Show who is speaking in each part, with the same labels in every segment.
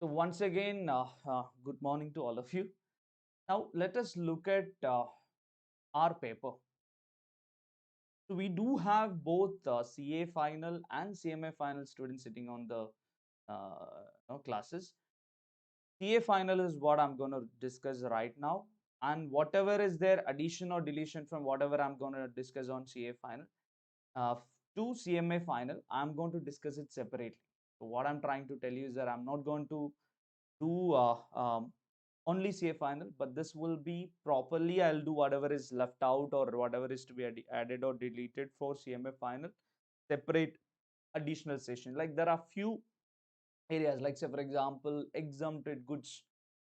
Speaker 1: So once again, good morning to all of you. Now let us look at our paper. So we do have both CA final and CMA final students sitting on the classes. CA final is what I'm going to discuss right now, and whatever is there addition or deletion from whatever I'm going to discuss on CA final uh, to CMA final, I'm going to discuss it separately. So what I'm trying to tell you is that I'm not going to do only CA final, but this will be properly. I'll do whatever is left out or whatever is to be added or deleted for CMA final, separate additional session. Like there are few areas, like say for example, exempted goods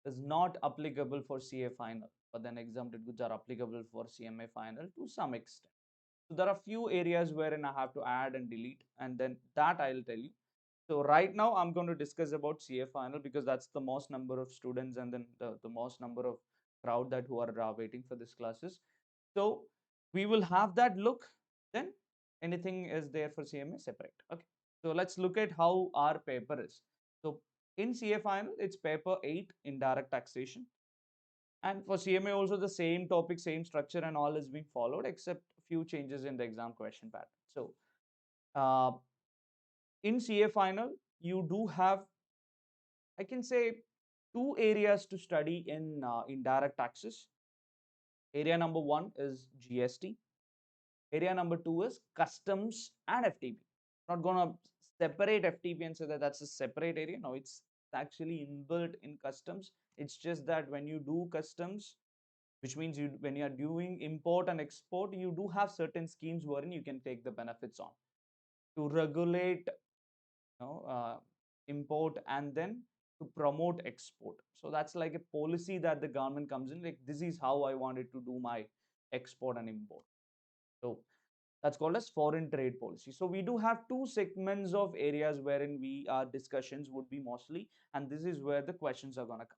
Speaker 1: is not applicable for CA final, but then exempted goods are applicable for CMA final to some extent. So there are few areas wherein I have to add and delete, and then that I'll tell you. So right now I'm going to discuss about CA final because that's the most number of students and then the most number of crowd that who are waiting for these classes. So we will have that look. Then anything is there for CMA separate. Okay. So let's look at how our paper is. So in CA final, it's paper 8, indirect taxation. And for CMA also the same topic, same structure and all is being followed except few changes in the exam question pattern. So uh, in CA final, you do have, I can say, two areas to study in indirect taxes. Area number one is GST. Area number two is customs and FTP. Not gonna separate FTP and say that that's a separate area. No, it's actually inbuilt in customs. It's just that when you do customs, which means you when you are doing import and export, you do have certain schemes wherein you can take the benefits on to regulate import and then to promote export. So that's like a policy that the government comes in, like this is how I wanted to do my export and import. So that's called as foreign trade policy. So we do have two segments of areas wherein our discussions would be mostly, and this is where the questions are going to come.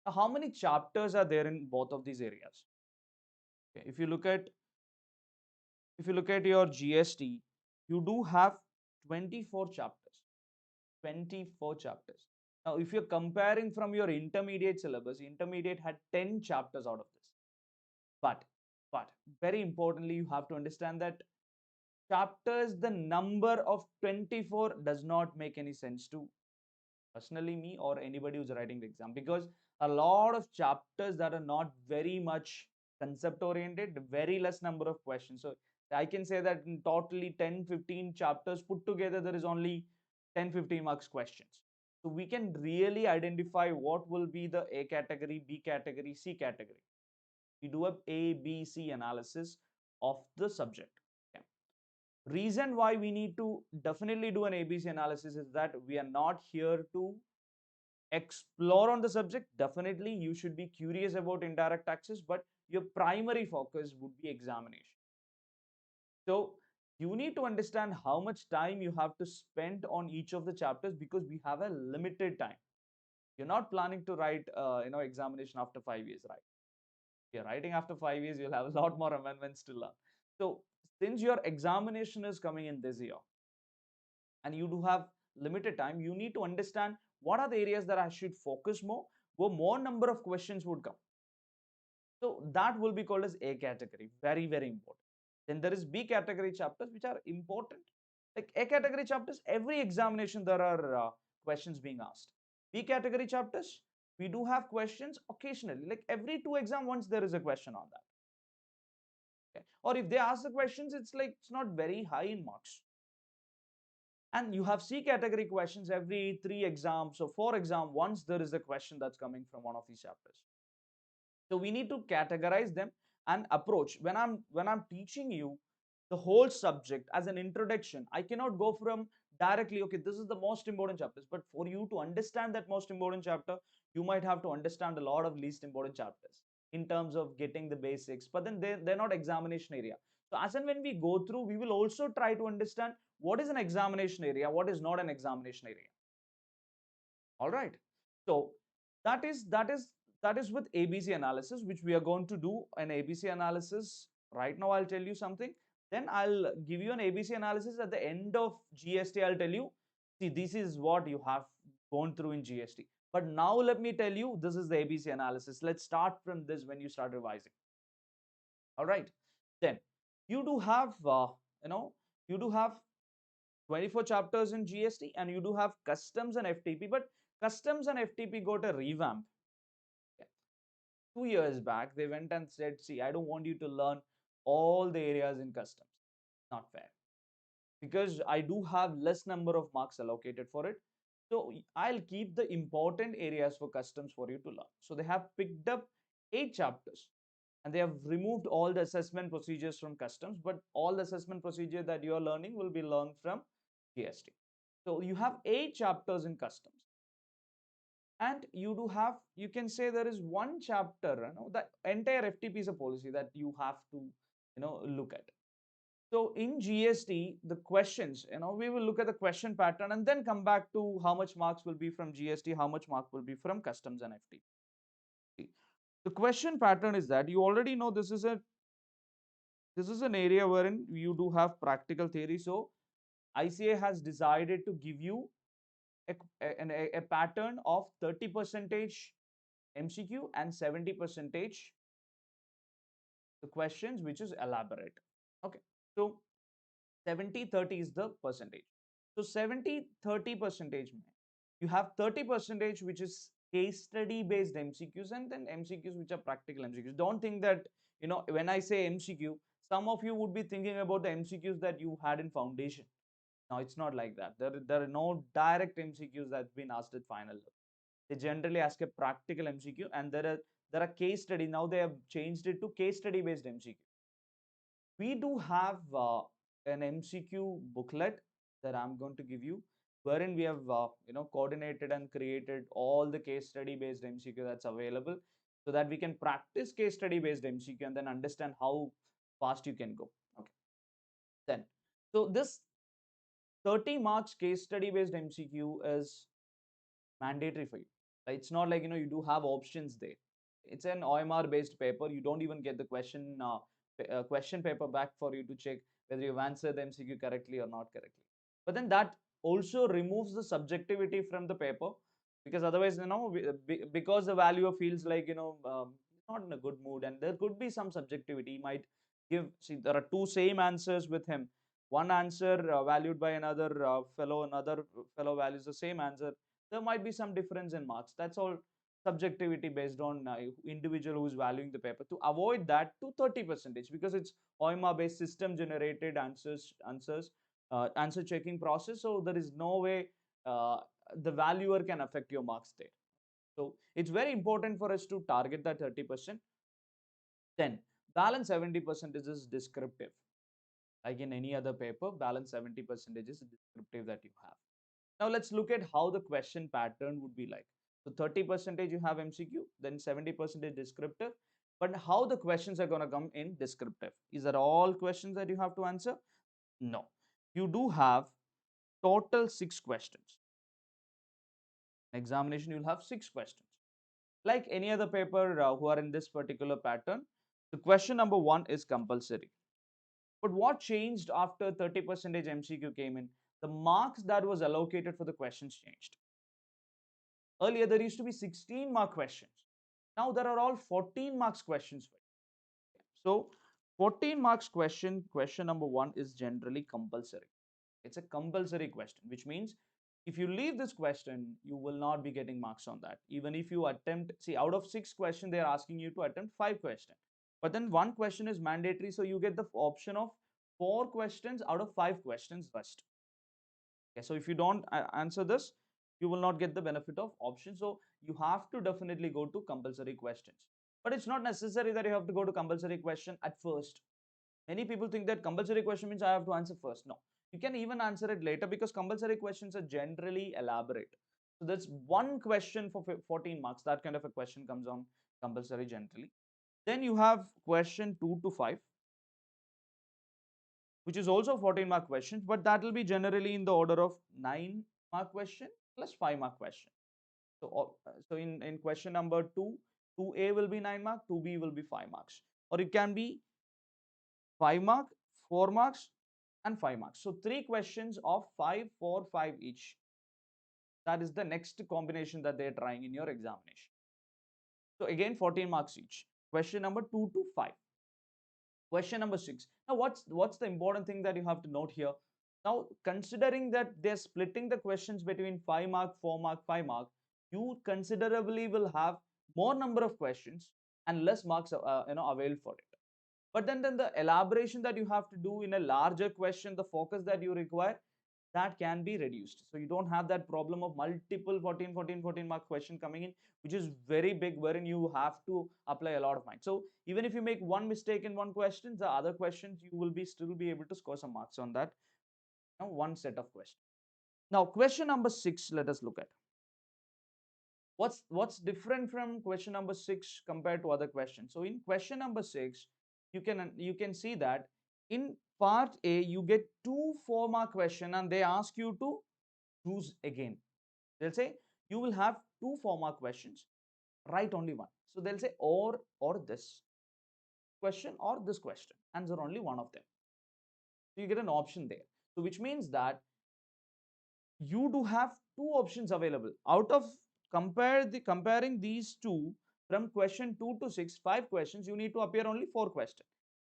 Speaker 1: Now, how many chapters are there in both of these areas? Okay, if you look at your GST, you do have 24 chapters. 24 chapters. Now, if you're comparing from your intermediate syllabus, intermediate had 10 chapters out of this. But, but very importantly, you have to understand that chapters, the number of 24 does not make any sense to personally me or anybody who's writing the exam, because a lot of chapters that are not very much concept oriented, very less number of questions. So I can say that in totally 10-15 chapters put together, there is only 10-15 marks questions. So we can really identify what will be the A category, B category, C category. We do a B, C analysis of the subject. Okay. Reason why we need to definitely do an ABC analysis is that we are not here to explore on the subject. Definitely you should be curious about indirect taxes, but your primary focus would be examination. So you need to understand how much time you have to spend on each of the chapters because we have a limited time. You're not planning to write examination after 5 years, right? If you're writing after 5 years, you'll have a lot more amendments to learn. So since your examination is coming in this year and you do have limited time, you need to understand what are the areas that I should focus more, where more number of questions would come. So that will be called as A category, very, very important. Then there is B category chapters, which are important. Like A category chapters, every examination there are questions being asked. B category chapters, we do have questions occasionally, like every two exam once there is a question on that. Okay. Or if they ask the questions, it's like it's not very high in marks. And you have C category questions every 3 exams or 4 exams once there is a question that's coming from one of these chapters. So we need to categorize them and approach. When I'm teaching you the whole subject as an introduction, I cannot go from directly, okay, this is the most important chapters. But for you to understand that most important chapter, you might have to understand a lot of least important chapters in terms of getting the basics. But then they're not examination area. So as and when we go through, we will also try to understand what is an examination area, what is not an examination area. All right. So that is with ABC analysis, which we are going to do an ABC analysis. Right now, I'll tell you something. Then I'll give you an ABC analysis at the end of GST. I'll tell you, see, this is what you have gone through in GST. But now let me tell you, this is the ABC analysis. Let's start from this when you start revising. All right. Then you do have, you know, you do have 24 chapters in GST, and you do have customs and FTP. But customs and FTP got a revamp. 2 years back, they went and said, see, I don't want you to learn all the areas in customs. Not fair. Because I do have less number of marks allocated for it. So I'll keep the important areas for customs for you to learn. So they have picked up 8 chapters, and they have removed all the assessment procedures from customs, but all the assessment procedure that you are learning will be learned from GST. So you have 8 chapters in customs, and you do have, you can say there is one chapter, the entire FTP is a policy that you have to look at. So in GST, the questions, we will look at the question pattern and then come back to how much marks will be from GST, how much mark will be from customs and FTP. The question pattern is that you already know this is an area wherein you do have practical theory. So ICA has decided to give you a pattern of 30 percentage MCQ and 70 percentage the questions which is elaborate. Okay, so 70-30 is the percentage. So 70-30 percentage, you have 30 percentage which is case study based MCQs, and then MCQs which are practical MCQs. Don't think that, when I say MCQ, some of you would be thinking about the MCQs that you had in foundation. Now it's not like that. There are no direct MCQs that's been asked at final. They generally ask a practical MCQ, and there are case study. Now they have changed it to case study based MCQ. We do have an MCQ booklet that I'm going to give you, wherein we have coordinated and created all the case study based MCQ that's available, so that we can practice case study based MCQ and then understand how fast you can go. Okay. Then, so this 30 marks case study based MCQ is mandatory for you. It's not like you do have options there. It's an OMR based paper. You don't even get the question paper back for you to check whether you've answered the MCQ correctly or not correctly. But then that also removes the subjectivity from the paper, because otherwise, because the valuer feels like not in a good mood, and there could be some subjectivity. He might give, see, there are two same answers with him. One answer valued by another fellow values the same answer. There might be some difference in marks. That's all subjectivity based on individual who's valuing the paper. To avoid that, to 30 percentage, because it's OMR based system generated answer checking process. So there is no way the valuer can affect your marks there. So it's very important for us to target that 30%. Then balance 70% is descriptive. Like in any other paper, balance 70% is descriptive that you have. Now let's look at how the question pattern would be like. So 30% you have MCQ, then 70% descriptive. But how the questions are going to come in descriptive? Is that all questions that you have to answer? No. You do have total 6 questions. Examination, you'll have 6 questions. Like any other paper who are in this particular pattern, the question number 1 is compulsory. But what changed after 30% MCQ came in? The marks that was allocated for the questions changed. Earlier, there used to be 16 mark questions. Now there are all 14 marks questions. So 14 marks question number 1 is generally compulsory. It's a compulsory question, which means if you leave this question, you will not be getting marks on that. Even if you attempt, see, out of 6 questions, they're asking you to attempt 5 questions. But then 1 question is mandatory, so you get the option of 4 questions out of 5 questions rest. Okay, so if you don't answer this, you will not get the benefit of option. So you have to definitely go to compulsory questions. But it's not necessary that you have to go to compulsory question at first. Many people think that compulsory question means I have to answer first. No, you can even answer it later, because compulsory questions are generally elaborate. So that's 1 question for 14 marks. That kind of a question comes on compulsory generally. Then you have question 2 to 5, which is also 14 mark questions, but that will be generally in the order of 9 mark question plus 5 mark question. So in question number 2, 2A will be 9 mark, 2B will be 5 marks, or it can be 5 mark, 4 marks, and 5 marks. So 3 questions of 5, 4, 5 each. That is the next combination that they're trying in your examination. So again, 14 marks each. Question number 2 to 5. Question number 6. Now, what's the important thing that you have to note here? Now, considering that they're splitting the questions between 5 mark, 4 mark, 5 mark, you considerably will have more number of questions and less marks availed for it. But then the elaboration that you have to do in a larger question, the focus that you require, that can be reduced. So you don't have that problem of multiple 14 mark question coming in, which is very big, wherein you have to apply a lot of mind. So even if you make one mistake in one question, the other questions you will be still be able to score some marks on that, one set of questions. Now, question number 6, let us look at. What's different from question number 6 compared to other questions? So in question number 6, you can see that in part A you get 2 4-mark question and they ask you to choose again. They'll say you will have 2 4-mark questions, write only one. So they'll say or this question or this question, answer only one of them. So you get an option there. So which means that you do have two options available. Out of comparing these two, from question 2 to 6, 5 questions, you need to appear only 4 questions.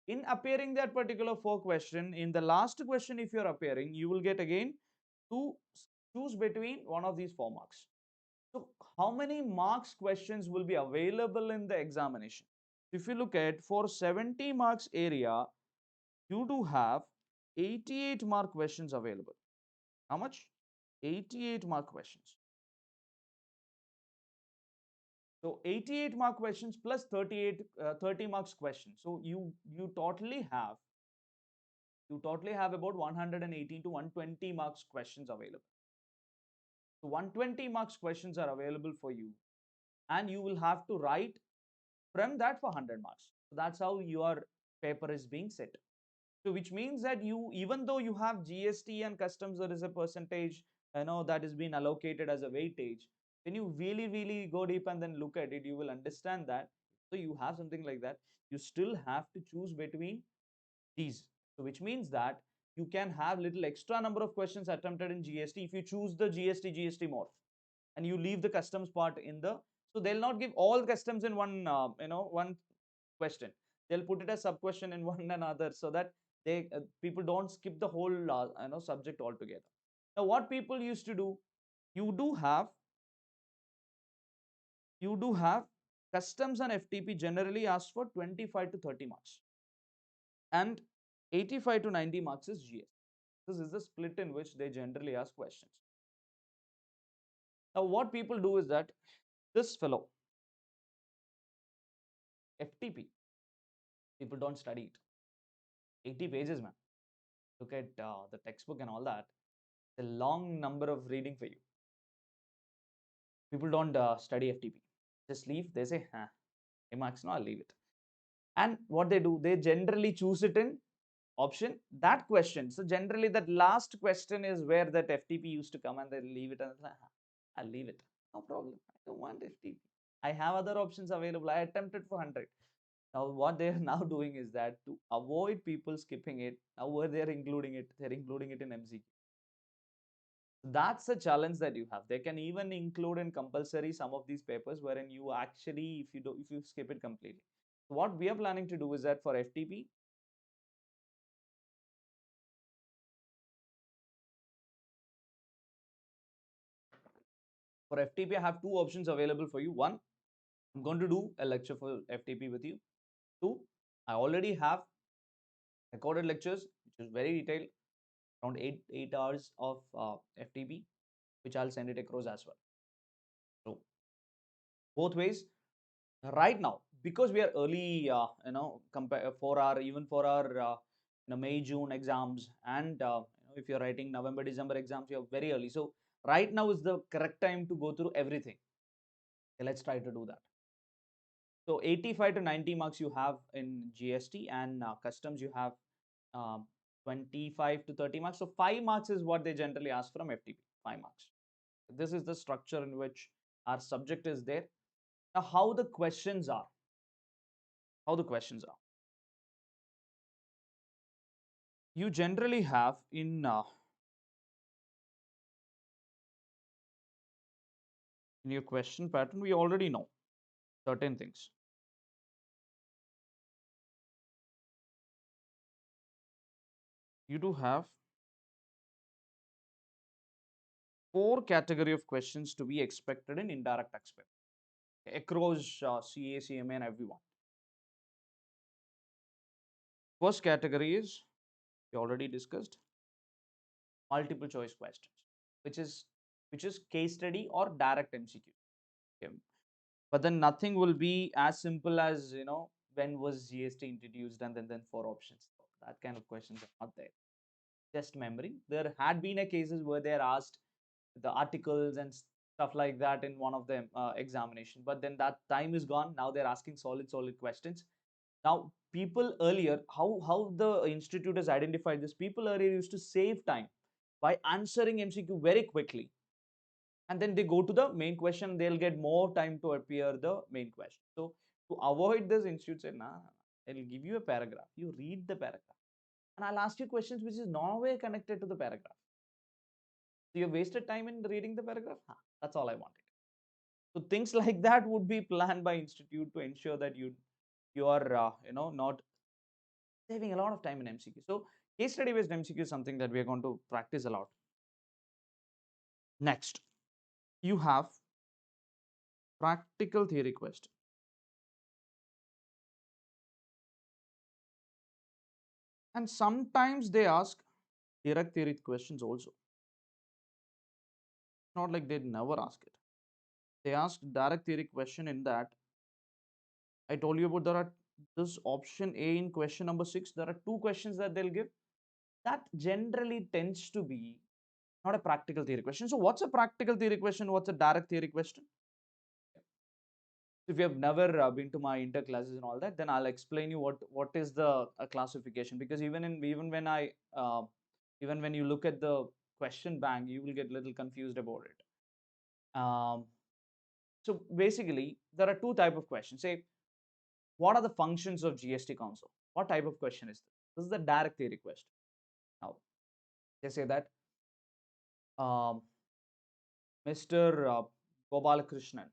Speaker 1: In appearing that particular 4 question, in the last question, if you're appearing, you will get again to choose between one of these 4 marks. So how many marks questions will be available in the examination? If you look at, for 70 marks area, you do have 88 mark questions available. How much? 88 mark questions. So 88 mark questions plus 30 marks questions. So you totally have about 118 to 120 marks questions available. So 120 marks questions are available for you, and you will have to write from that for 100 marks. So that's how your paper is being set. So which means that you, even though you have GST and customs, there is a percentage that is being allocated as a weightage. When you really go deep and then look at it, you will understand that. So you have something like that. You still have to choose between these. So which means that you can have little extra number of questions attempted in GST if you choose the GST more, and you leave the customs part in the. So they'll not give all customs in one question. They'll put it as sub question in one another, so that they people don't skip the whole subject altogether. Now what people used to do, you do have customs and FTP generally ask for 25 to 30 marks, and 85 to 90 marks is GS. This is the split in which they generally ask questions. Now what people do is that this fellow FTP, people don't study it. 80 pages, man. Look at the textbook and all that. It's a long number of reading for you. People don't study FTP. Just leave. They say, marks, no, I'll leave it. And what they do, they generally choose it in option, that question. So generally that last question is where that FTP used to come, and they leave it, and I'll leave it. No problem. I don't want FTP. I have other options available. I attempted for 100. Now what they are now doing is that to avoid people skipping it, now where they're including it in MCQ. That's a challenge that you have. They can even include in compulsory some of these papers wherein you actually, if you skip it completely. So what we are planning to do is that for FTP, I have two options available for you. One, I'm going to do a lecture for FTP with you. Two, I already have recorded lectures, which is very detailed, around 8 hours of FTP, which I'll send it across as well. So both ways, right now, because we are early, compare for our May June exams, and if you're writing November December exams, you're very early. So right now is the correct time to go through everything. Okay, let's try to do that. So 85 to 90 marks you have in GST, and customs you have 25 to 30 marks. So 5 marks is what they generally ask from FTP. 5 marks. This is the structure in which our subject is there. Now how the questions are. You generally have in In your question pattern, we already know certain things. You do have four category of questions to be expected in indirect tax paper across CA, CMA, and everyone. First category is, we already discussed, multiple choice questions, which is case study or direct MCQ. Okay. But then nothing will be as simple as, when was GST introduced and then four options. That kind of questions are not there. Just memory. There had been a cases where they are asked the articles and stuff like that in one of the examination, but then that time is gone. Now they're asking solid questions. Now people earlier, how the institute has identified this, people earlier used to save time by answering MCQ very quickly, and then they go to the main question. They'll get more time to appear the main question. So to avoid this, institute said, nah, I'll give you a paragraph, you read the paragraph, and I'll ask you questions which is no way connected to the paragraph. So you wasted time in reading the paragraph. That's all I wanted. So things like that would be planned by institute to ensure that you are not saving a lot of time in MCQ. So case study based MCQ is something that we are going to practice a lot. Next, you have practical theory question. And sometimes they ask direct theory questions also. Not like they'd never ask it. They ask direct theory question in that I told you about, there are this option A in question number 6. There are two questions that they'll give. That generally tends to be not a practical theory question. So what's a practical theory question? What's a direct theory question? If you have never been to my inter classes and all that, then I'll explain you what is the classification. Because even when you look at the question bank, you will get a little confused about it. So basically, there are two type of questions. Say, what are the functions of GST Council? What type of question is this? This is the direct theory question. Now, they say that Mr. Gopalakrishnan,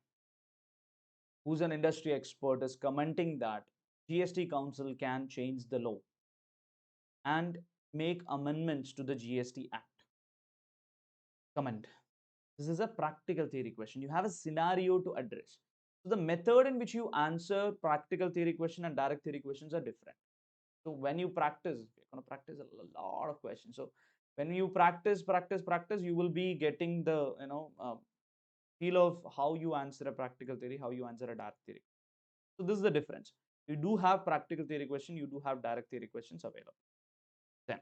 Speaker 1: who's an industry expert, is commenting that GST Council can change the law and make amendments to the GST Act. Comment. This is a practical theory question. You have a scenario to address. So the method in which you answer practical theory question and direct theory questions are different. So when you practice, you're going to practice a lot of questions. So when you practice, you will be getting the feel of how you answer a practical theory, how you answer a direct theory. So this is the difference. You do have practical theory question, you do have direct theory questions available. Then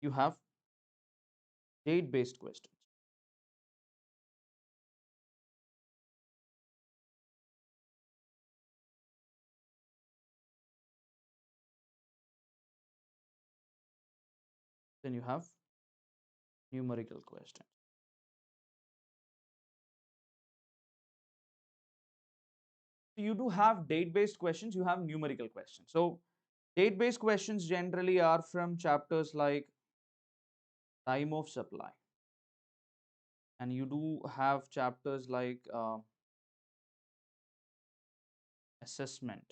Speaker 1: you have date-based questions. Then you have numerical questions. So you do have date-based questions, you have numerical questions. So date-based questions generally are from chapters like time of supply, and you do have chapters like assessment.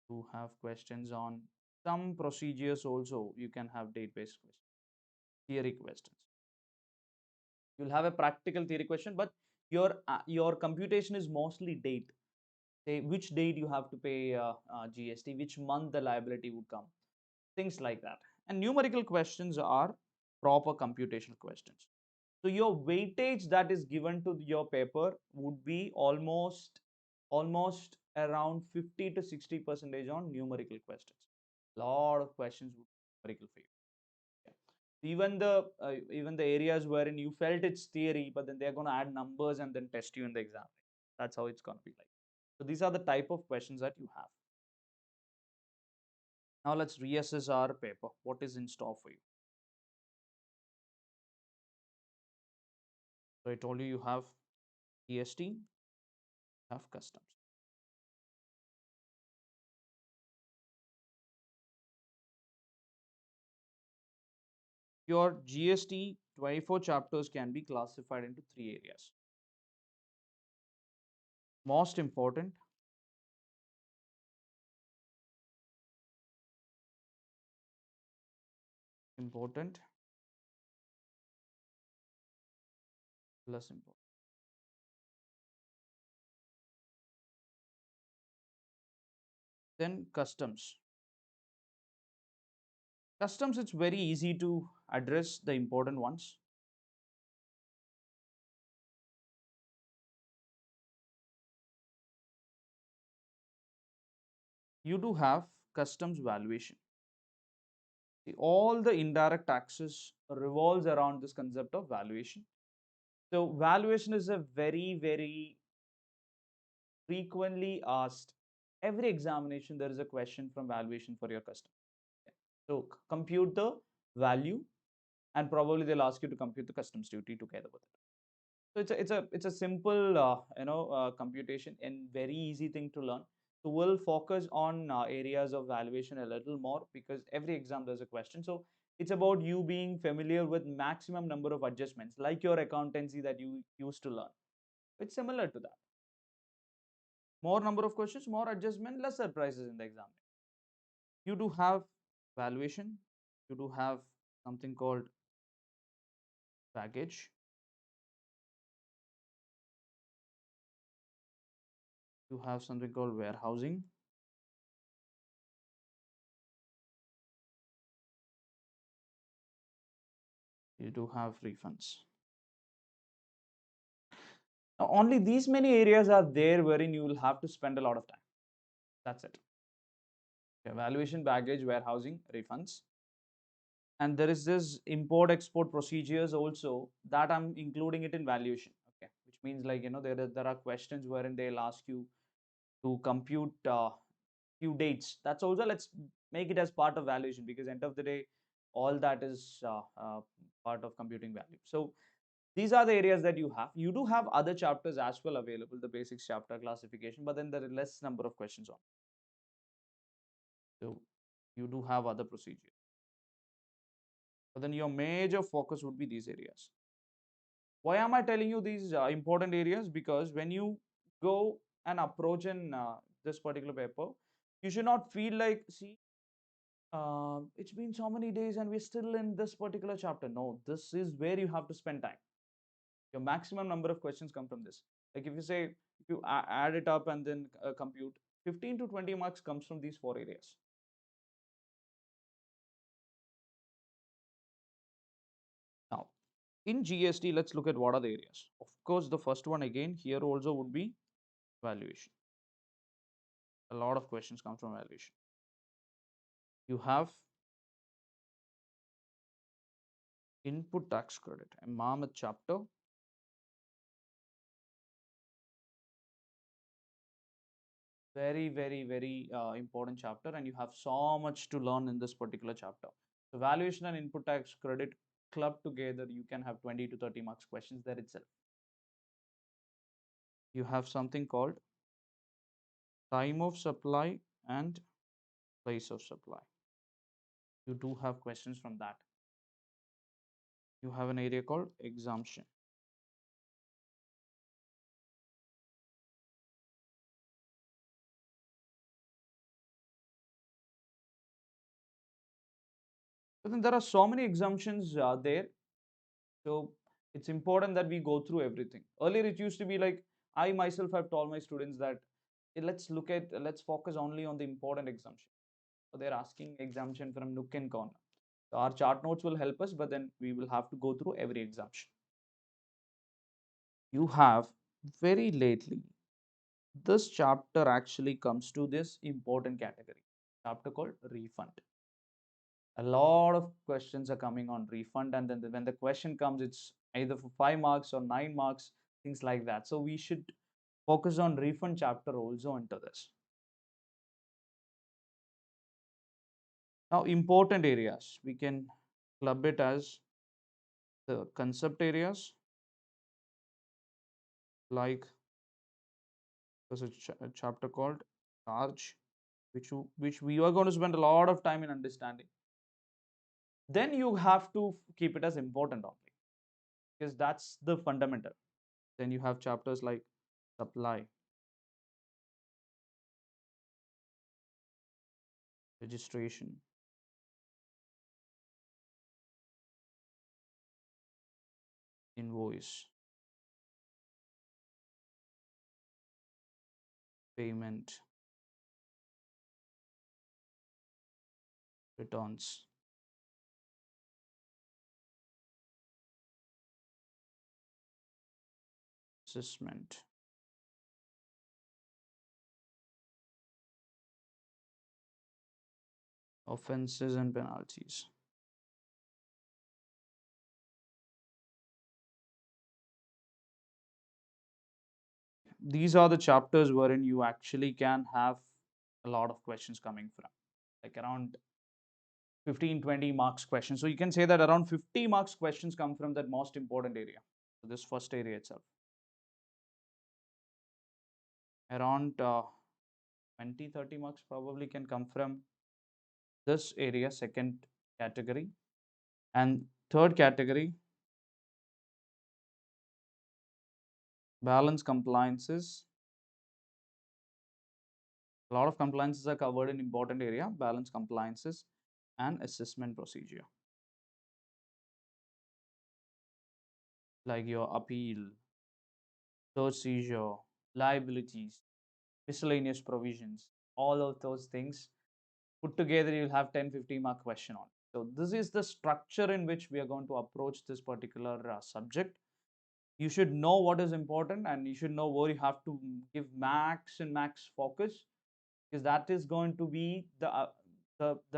Speaker 1: You have questions on some procedures also. You can have date-based questions, theory questions. You'll have a practical theory question, but your computation is mostly date. Say which date you have to pay GST, which month the liability would come, things like that. And numerical questions are proper computational questions. So your weightage that is given to your paper would be almost around 50 to 60 percentage on numerical questions. Lot of questions would be numerical for you. Even the areas wherein you felt it's theory, but then they're going to add numbers and then test you in the exam. That's how it's going to be like. So these are the type of questions that you have. Now let's reassess our paper. What is in store for you? So I told you have GST, have customs. Your GST 24 chapters can be classified into three areas. Most important, important, less important. Then customs. Customs, it's very easy to address the important ones. You do have customs valuation. All the indirect taxes revolves around this concept of valuation. So valuation is a very, very frequently asked. Every examination, there is a question from valuation for your customer. So compute the value, and probably they'll ask you to compute the customs duty together with it. So it's a simple computation and very easy thing to learn. So we'll focus on areas of valuation a little more because every exam there's a question. So it's about you being familiar with maximum number of adjustments, like your accountancy that you used to learn. It's similar to that. More number of questions, more adjustment, less surprises in the exam. You do have valuation. You do have something called baggage. You have something called warehousing. You do have refunds. Now, only these many areas are there wherein you will have to spend a lot of time. That's it. Okay, valuation, baggage, warehousing, refunds. And there is this import export procedures also that I'm including it in valuation. Okay, which means like there are questions wherein they'll ask you to compute few dates. That's also, let's make it as part of valuation because end of the day, all that is part of computing value. So these are the areas that you have. You do have other chapters as well available, the basics chapter, classification, but then there are less number of questions on. So you do have other procedures. But then your major focus would be these areas. Why am I telling you these important areas? Because when you go and approach in this particular paper, you should not feel like, see, it's been so many days and we're still in this particular chapter. No, this is where you have to spend time. Your maximum number of questions come from this. Like if you say, if you add it up and then compute, 15 to 20 marks comes from these four areas. Now, in GST, let's look at what are the areas. Of course, the first one again here also would be valuation. A lot of questions come from valuation. You have input tax credit, a mammoth chapter. Very, very, very important chapter, and you have so much to learn in this particular chapter. So valuation and input tax credit clubbed together, you can have 20 to 30 marks questions there itself. You have something called time of supply and place of supply. You do have questions from that. You have an area called exemption. But then there are so many exemptions there. So it's important that we go through everything. Earlier, it used to be like I myself have told my students that let's focus only on the important exemption. So they're asking exemption from nook and corner. So our chart notes will help us, but then we will have to go through every exemption. You have very lately, this chapter actually comes to this important category, chapter called refund. A lot of questions are coming on refund, and then when the question comes, it's either for 5 marks or 9 marks, things like that. So we should focus on refund chapter also into this. Now, important areas, we can club it as the concept areas, like there's a chapter called charge, which we are going to spend a lot of time in understanding. then you have to keep it as important only, because that's the fundamental. Then you have chapters like supply, registration, invoice, payment, returns, assessment, offenses and penalties. These are the chapters wherein you actually can have a lot of questions coming from, like around 15-20 marks questions. So you can say that around 50 marks questions come from that most important area. So this first area itself. Around 20-30 marks probably can come from this area, second category. And third category, balance compliances. A lot of compliances are covered in important area, balance compliances and assessment procedure, like your appeal, search seizure, liabilities, miscellaneous provisions, all of those things put together, you'll have 10-15 mark question on. So this is the structure in which we are going to approach this particular subject. You should know what is important, and you should know where you have to give max and max focus, because that is going to be the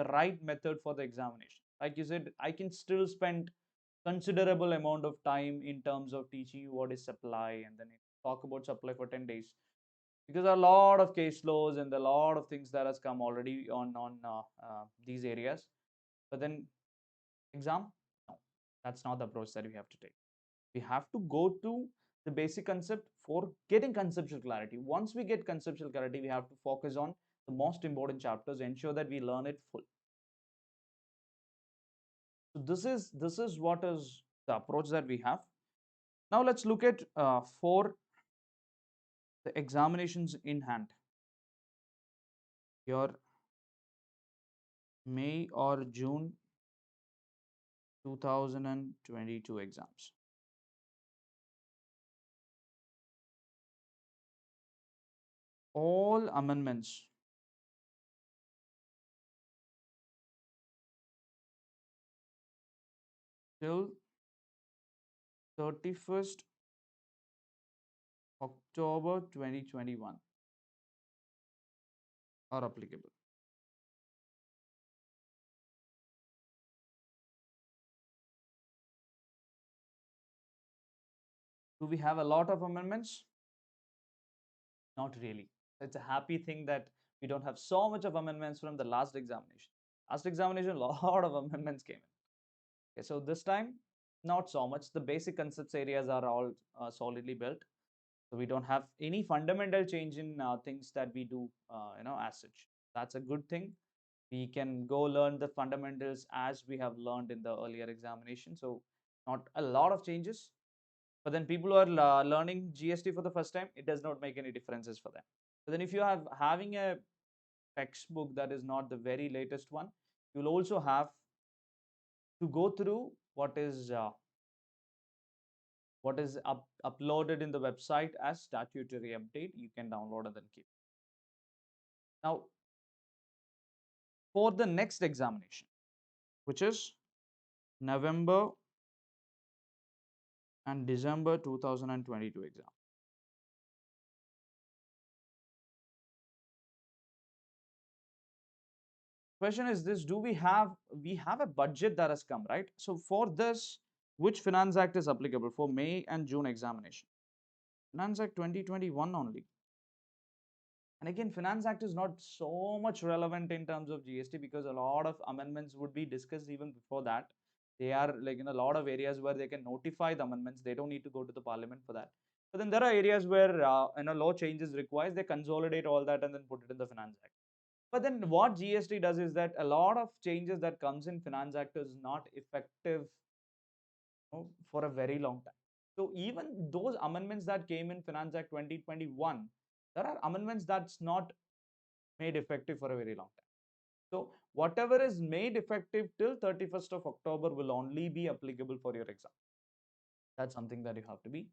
Speaker 1: right method for the examination. Like you said, I can still spend considerable amount of time in terms of teaching you what is supply, and then talk about supply for 10 days, because a lot of case laws and a lot of things that has come already on these areas. But then exam, no, that's not the approach that we have to take. We have to go to the basic concept for getting conceptual clarity. Once we get conceptual clarity, we have to focus on the most important chapters, ensure that we learn it full. So this is what is the approach that we have. Now let's look at for the examinations in hand, your May or June 2022 exams. All amendments till 31st October 2021 are applicable. Do we have a lot of amendments? Not really. It's a happy thing that we don't have so much of amendments from the last examination. Last examination, a lot of amendments came in. Okay, so this time, not so much. The basic concepts areas are all solidly built. So we don't have any fundamental change in things that we do, as such. That's a good thing. We can go learn the fundamentals as we have learned in the earlier examination. So not a lot of changes. But then people who are learning GST for the first time, it does not make any differences for them. But then if you have having a textbook that is not the very latest one, you'll also have to go through what is uploaded in the website as statutory update. You can download and then keep. Now, for the next examination, which is November and December 2022 exam. Question is this: do we have a budget that has come, right? So for this, which Finance Act is applicable for May and June examination? Finance Act 2021 only. And again, Finance Act is not so much relevant in terms of GST, because a lot of amendments would be discussed even before that. They are like in a lot of areas where they can notify the amendments. They don't need to go to the parliament for that. But then there are areas where law changes requires they consolidate all that and then put it in the Finance Act. But then what GST does is that a lot of changes that comes in Finance Act is not effective, for a very long time. So even those amendments that came in Finance Act 2021, there are amendments that's not made effective for a very long time. So whatever is made effective till 31st of October will only be applicable for your exam. That's something that you have to be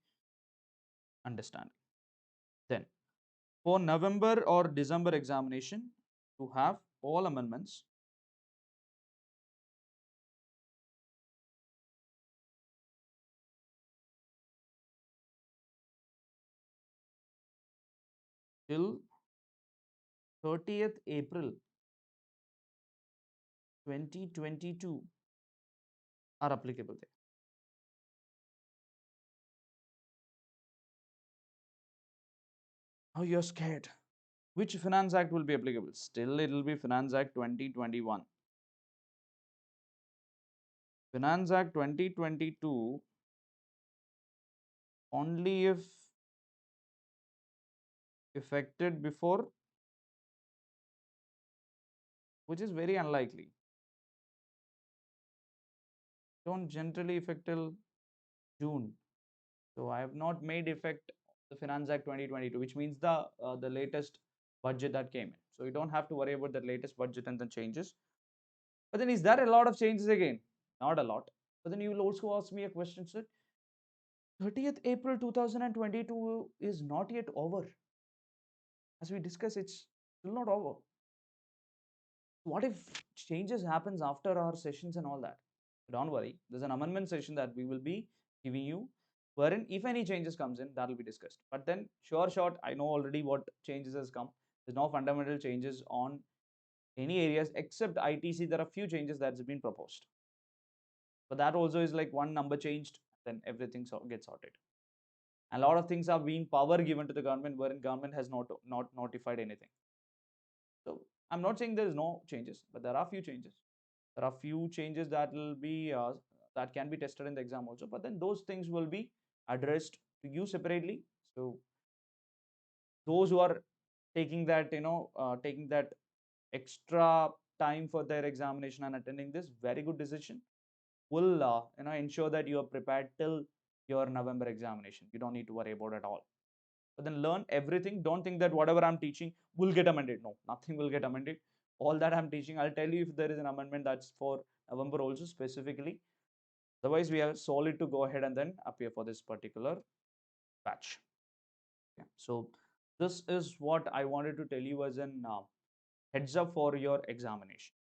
Speaker 1: understanding. Then for November or December examination, you have all amendments till 30th April 2022 are applicable there. Oh, you're scared. Which Finance Act will be applicable? Still, it will be Finance Act 2021. Finance Act 2022 only if effected before, which is very unlikely. Don't generally affect till June. So I have not made effect the Finance Act 2022, which means the latest budget that came in. So you don't have to worry about the latest budget and the changes. But then is there a lot of changes again? Not a lot. But then you will also ask me a question, sir. 30th April 2022 is not yet over. As we discussed, it's still not over. What if changes happens after our sessions and all that? Don't worry. There's an amendment session that we will be giving you, wherein if any changes comes in, that will be discussed. But then, sure short, I know already what changes has come. There's no fundamental changes on any areas except ITC. There are few changes that's been proposed. But that also is like one number changed, then everything gets sorted. And a lot of things have been power given to the government, wherein government has not notified anything. So I'm not saying there is no changes, but there are few changes. There are few changes that will be that can be tested in the exam also. But then those things will be addressed to you separately. So those who are taking that, taking that extra time for their examination and attending this, very good decision. Will ensure that you are prepared till your November examination. You don't need to worry about it at all. But then learn everything. Don't think that whatever I'm teaching will get amended. No, nothing will get amended. All that I'm teaching, I'll tell you if there is an amendment that's for November also specifically. Otherwise, we are solid to go ahead and then appear for this particular batch. Yeah. So this is what I wanted to tell you as an heads up for your examination.